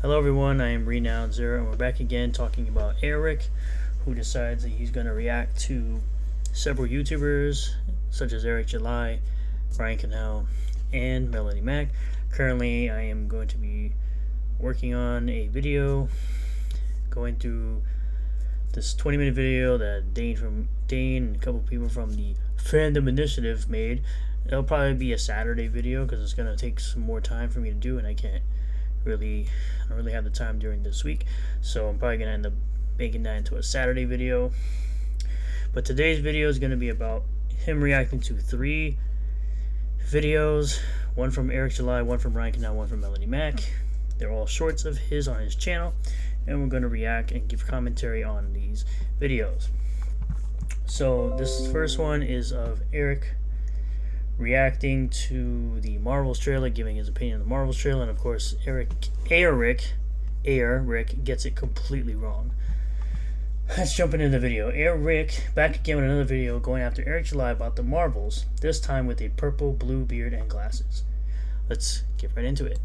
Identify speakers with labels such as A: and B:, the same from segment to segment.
A: Hello everyone, I am Renowned Zero, and we're back again talking about Airrick, who decides that he's going to react to several YouTubers, such as Airrick July, Canal, and Melanie Mack. Currently, I am going to be working on a video, going through this 20-minute video that Dane and a couple people from the Fandom Initiative made. It'll probably be a Saturday video because it's going to take some more time for me to do, and I don't really have the time during this week, so I'm probably going to end up making that into a Saturday video. But today's video is going to be about him reacting to 3 videos, one from Airrick July, one from Ryan Canal, one from Melanie Mack. They're all shorts of his on his channel, and we're going to react and give commentary on these videos. So this first one is of Airrick reacting to the Marvels trailer, giving his opinion on the Marvels trailer, and of course Airrick gets it completely wrong. Let's jump into the video. Airrick back again with another video going after Airrick July about the Marvels, this time with a purple blue beard and glasses. Let's get right into it.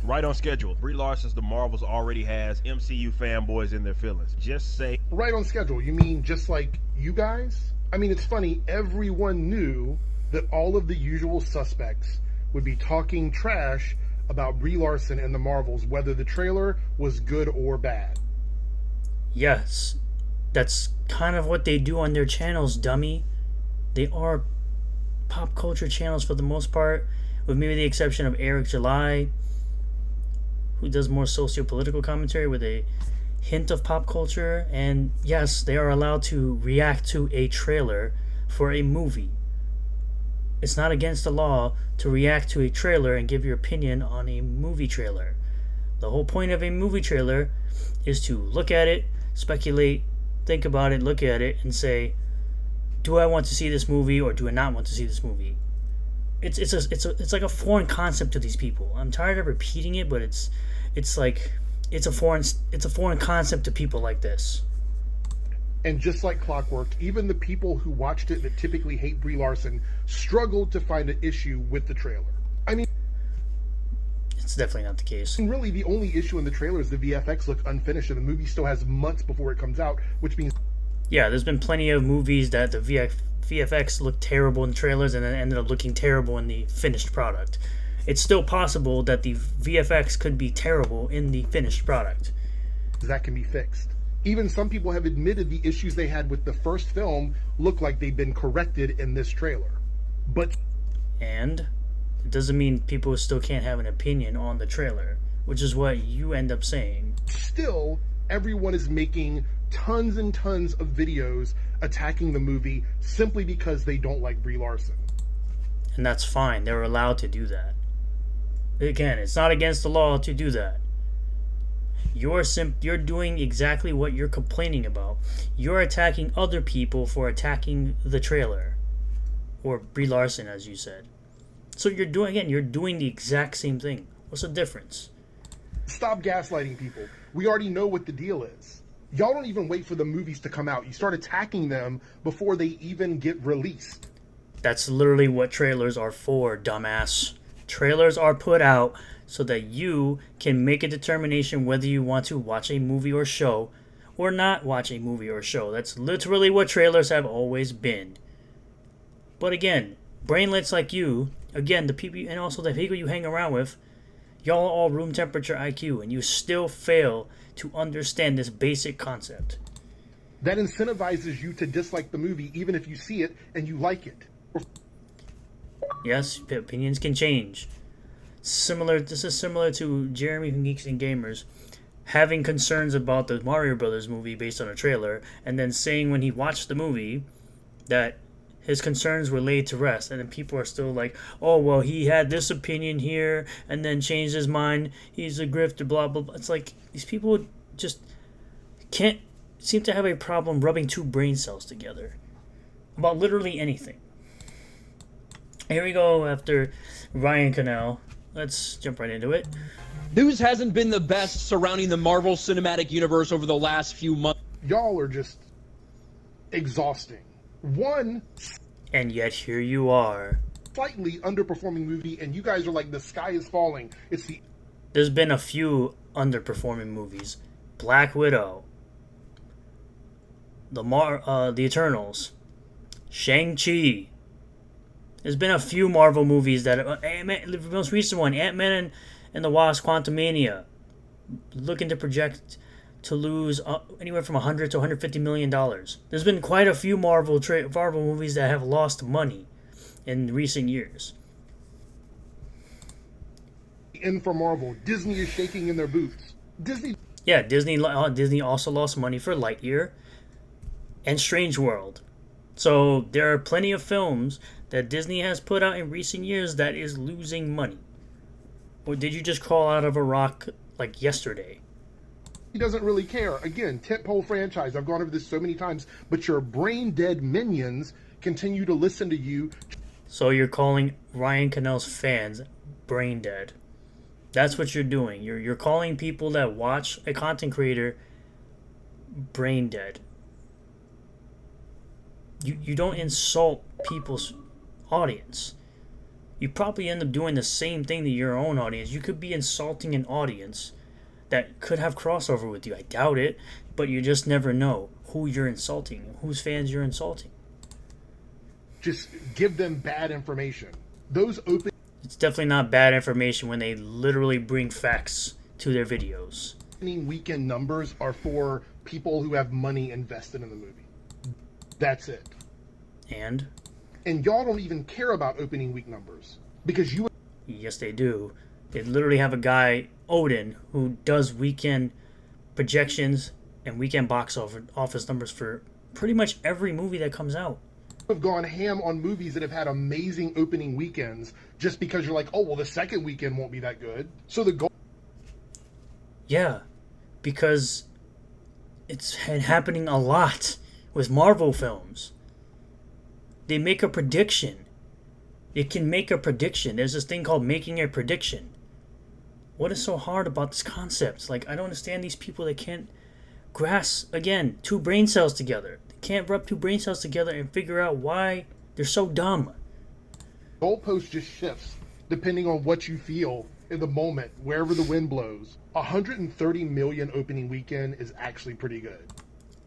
B: Right on schedule. Brie Larson's The Marvels already has MCU fanboys in their feelings. Just say
C: right on schedule. You mean just like you guys? I mean, it's funny, everyone knew that all of the usual suspects would be talking trash about Brie Larson and the Marvels, whether the trailer was good or bad.
A: Yes, that's kind of what they do on their channels, dummy. They are pop culture channels for the most part, with maybe the exception of Airrick July, who does more socio-political commentary with a hint of pop culture. And yes, they are allowed to react to a trailer for a movie. It's not against the law to react to a trailer and give your opinion on a movie trailer. The whole point of a movie trailer is to look at it, speculate, think about it, look at it, and say, do I want to see this movie or do I not want to see this movie? It's like a foreign concept to these people. I'm tired of repeating it, but it's a foreign concept to people like this.
C: And just like clockwork, even the people who watched it that typically hate Brie Larson struggled to find an issue with the trailer. I mean,
A: it's definitely not the case.
C: And really, the only issue in the trailer is the VFX look unfinished, and the movie still has months before it comes out, which means...
A: Yeah, there's been plenty of movies that the VFX looked terrible in trailers and then ended up looking terrible in the finished product. It's still possible that the VFX could be terrible in the finished product.
C: That can be fixed. Even some people have admitted the issues they had with the first film look like they've been corrected in this trailer.
A: And it doesn't mean people still can't have an opinion on the trailer, which is what you end up saying.
C: Still, everyone is making tons and tons of videos attacking the movie simply because they don't like Brie Larson.
A: And that's fine. They're allowed to do that. Again, it's not against the law to do that. You're doing exactly what you're complaining about. You're attacking other people for attacking the trailer, or Brie Larson, as you said. So you're doing the exact same thing. What's the difference?
C: Stop gaslighting people. We already know what the deal is. Y'all don't even wait for the movies to come out. You start attacking them before they even get released.
A: That's literally what trailers are for, dumbass. Trailers are put out so that you can make a determination whether you want to watch a movie or show or not watch a movie or show. That's literally what trailers have always been. But again, brainlets like you, again, the people and also the people you hang around with, y'all are all room temperature IQ, and you still fail to understand this basic concept.
C: That incentivizes you to dislike the movie even if you see it and you like it.
A: Yes, opinions can change. This is similar to Jeremy from Geeks and Gamers having concerns about the Mario Brothers movie based on a trailer, and then saying when he watched the movie that his concerns were laid to rest, and then people are still like, oh, well, he had this opinion here and then changed his mind, he's a grifter, blah blah blah. It's like these people just can't seem to have a problem rubbing 2 brain cells together about literally anything. Here we go after Ryan Canal. Let's jump right into it.
D: News hasn't been the best surrounding the Marvel Cinematic Universe over the last few months.
C: Y'all are just exhausting. One,
A: and yet here you are.
C: Slightly underperforming movie, and you guys are like, the sky is falling.
A: There's been a few underperforming movies: Black Widow, the Eternals, Shang-Chi. There's been a few Marvel movies that the most recent one, Ant-Man and the Wasp: Quantumania, looking to project to lose anywhere from $100 to $150 million. There's been quite a few Marvel movies that have lost money in recent years.
C: And for Marvel, Disney is shaking in their boots. Disney
A: also lost money for Lightyear and Strange World. So there are plenty of films that Disney has put out in recent years that is losing money. Or did you just crawl out of a rock like yesterday?
C: He doesn't really care. Again, tentpole franchise. I've gone over this so many times, but your brain dead minions continue to listen to you.
A: So you're calling Ryan Canal's fans brain dead. That's what you're doing. You're calling people that watch a content creator brain dead. You don't insult people's audience. You probably end up doing the same thing to your own audience. You could be insulting an audience that could have crossover with you. I doubt it, but you just never know who you're insulting, whose fans you're insulting.
C: Just give them bad information. Those open...
A: It's definitely not bad information when they literally bring facts to their videos.
C: Weekend numbers are for people who have money invested in the movie. That's it.
A: And
C: y'all don't even care about opening week numbers. Because you...
A: Yes, they do. They literally have a guy, Odin, who does weekend projections and weekend box office numbers for pretty much every movie that comes out.
C: Have gone ham on movies that have had amazing opening weekends just because you're like, oh, well, the second weekend won't be that good. So the goal...
A: Yeah, because it's happening a lot with Marvel films. They make a prediction. It can make a prediction. There's this thing called making a prediction. What is so hard about this concept? Like, I don't understand these people that can't grasp, again, two brain cells together. They can't rub two brain cells together and figure out why they're so dumb.
C: Goalpost just shifts depending on what you feel in the moment, wherever the wind blows. 130 million opening weekend is actually pretty good.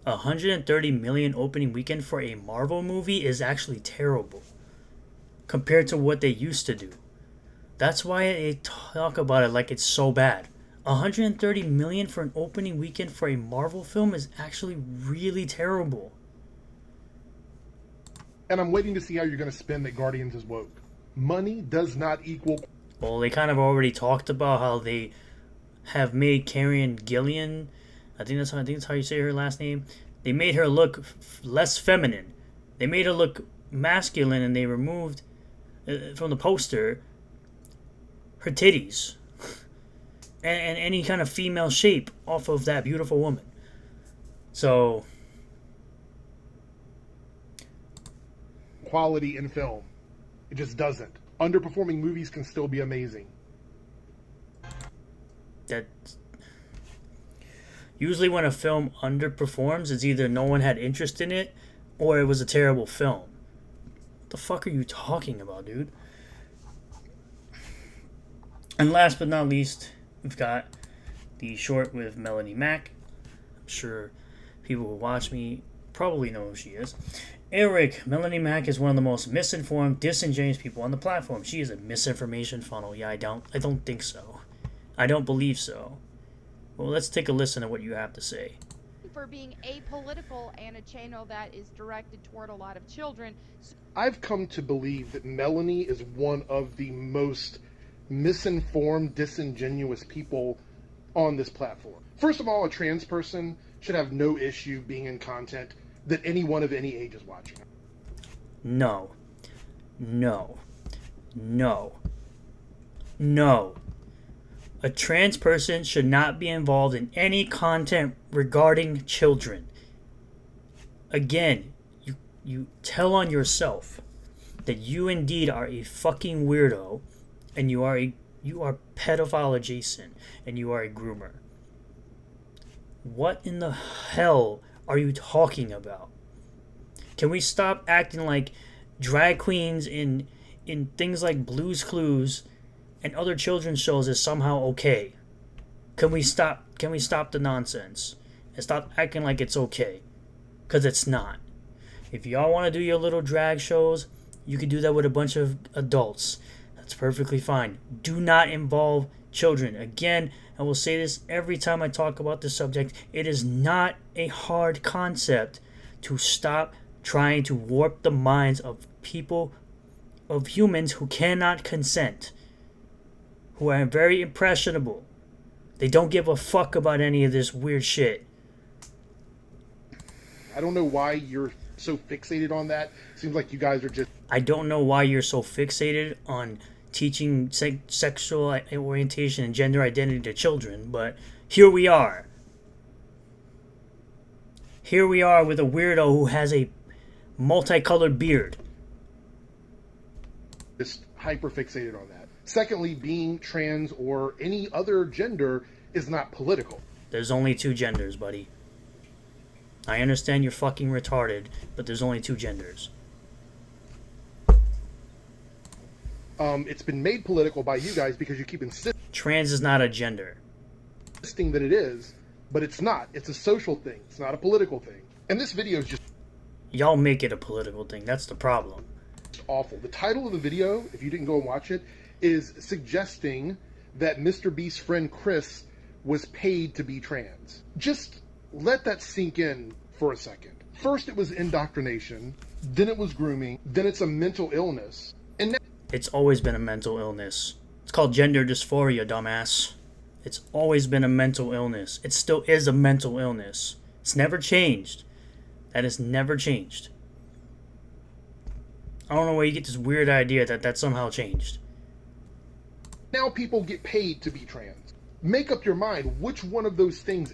A: 130 million opening weekend for a Marvel movie is actually terrible compared to what they used to do. That's why they talk about it like it's so bad. 130 million for an opening weekend for a Marvel film is actually really terrible.
C: And I'm waiting to see how you're going to spin that Guardians is woke. Money does not equal...
A: Well, they kind of already talked about how they have made Karen Gillan, I think that's how you say her last name. They made her look less feminine. They made her look masculine, and they removed from the poster her titties and any kind of female shape off of that beautiful woman. So
C: quality in film. It just doesn't. Underperforming movies can still be amazing.
A: That usually when a film underperforms, it's either no one had interest in it or it was a terrible film. What the fuck are you talking about, dude? And last but not least, we've got the short with Melanie Mack. I'm sure people who watch me probably know who she is. Airrick, Melanie Mack is one of the most misinformed, disingenuous people on the platform. She is a misinformation funnel. Yeah, I don't think so. I don't believe so. Well, let's take a listen to what you have to say.
E: For being apolitical and a channel that is directed toward a lot of children.
C: I've come to believe that Melanie is one of the most misinformed, disingenuous people on this platform. First of all, a trans person should have no issue being in content that anyone of any age is watching.
A: No. A trans person should not be involved in any content regarding children. Again, you tell on yourself that you indeed are a fucking weirdo, and you are pedophile adjacent, and you are a groomer. What in the hell are you talking about? Can we stop acting like drag queens in things like Blue's Clues and other children's shows is somehow okay? Can we stop the nonsense and stop acting like it's okay? Because it's not. If y'all want to do your little drag shows, you can do that with a bunch of adults. That's perfectly fine. Do not involve children. Again, I will say this every time I talk about this subject. It is not a hard concept to stop trying to warp the minds of people, of humans who cannot consent, who are very impressionable. They don't give a fuck about any of this weird shit.
C: I don't know why you're so fixated on that. Seems like you guys are just...
A: I don't know why you're so fixated on teaching sexual orientation and gender identity to children, but here we are. Here we are with a weirdo who has a multicolored beard.
C: Just hyper fixated on that. Secondly, being trans or any other gender is not political.
A: There's only two genders, buddy. I understand you're fucking retarded, but there's only two genders.
C: It's been made political by you guys because you keep
A: Trans is not a gender.
C: insisting that it is, but it's not. It's a social thing. It's not a political thing. And this video is just
A: Y'all make it a political thing. That's the problem.
C: awful. The title of the video, if you didn't go and watch it, is suggesting that Mr. Beast's friend Chris was paid to be trans. Just let that sink in for a second. First it was indoctrination, then it was grooming, then it's a mental illness, and now
A: It's always been a mental illness. It's called gender dysphoria, dumbass. It's always been a mental illness. It still is a mental illness. It's never changed. That has never changed. I don't know where you get this weird idea that somehow changed.
C: now people get paid to be trans. Make up your mind which one of those things.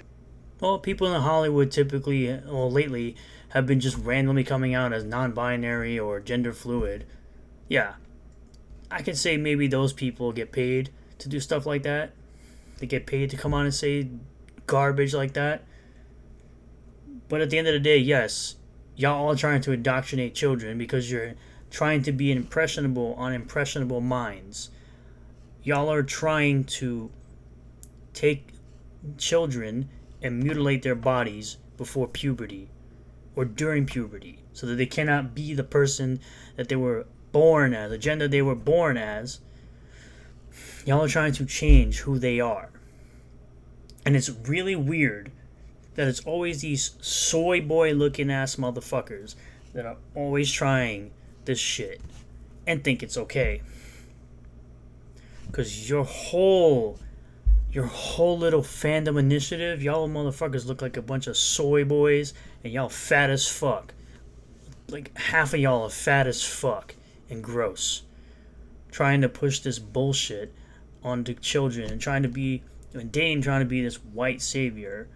A: Well, people in Hollywood typically, well, lately, have been just randomly coming out as non-binary or gender fluid. Yeah. I can say maybe those people get paid to do stuff like that. They get paid to come on and say garbage like that. But at the end of the day, yes, y'all all trying to indoctrinate children because you're trying to be impressionable on impressionable minds. Y'all are trying to take children and mutilate their bodies before puberty or during puberty so that they cannot be the person that they were born as, the gender they were born as. Y'all are trying to change who they are. And it's really weird that it's always these soy boy looking ass motherfuckers that are always trying this shit and think it's okay. Because your whole little fandom initiative, y'all motherfuckers look like a bunch of soy boys and y'all fat as fuck. Like half of y'all are fat as fuck and gross. Trying to push this bullshit onto children and trying to be this white savior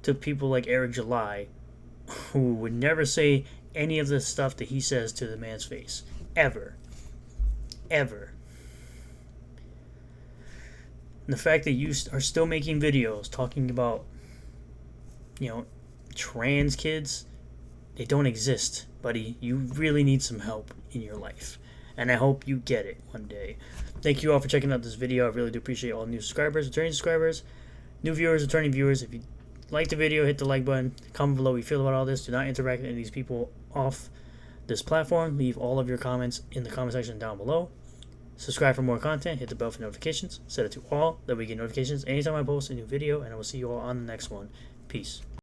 A: to people like Eric July, who would never say any of the stuff that he says to the man's face. Ever. Ever. And the fact that you are still making videos talking about, trans kids, they don't exist, buddy. You really need some help in your life. And I hope you get it one day. Thank you all for checking out this video. I really do appreciate all new subscribers, returning subscribers, new viewers, returning viewers. If you like the video, hit the like button. Comment below what you feel about all this. Do not interact with any of these people off this platform. Leave all of your comments in the comment section down below. Subscribe for more content. Hit the bell for notifications. Set it to all. That we get notifications anytime I post a new video. And I will see you all on the next one. Peace.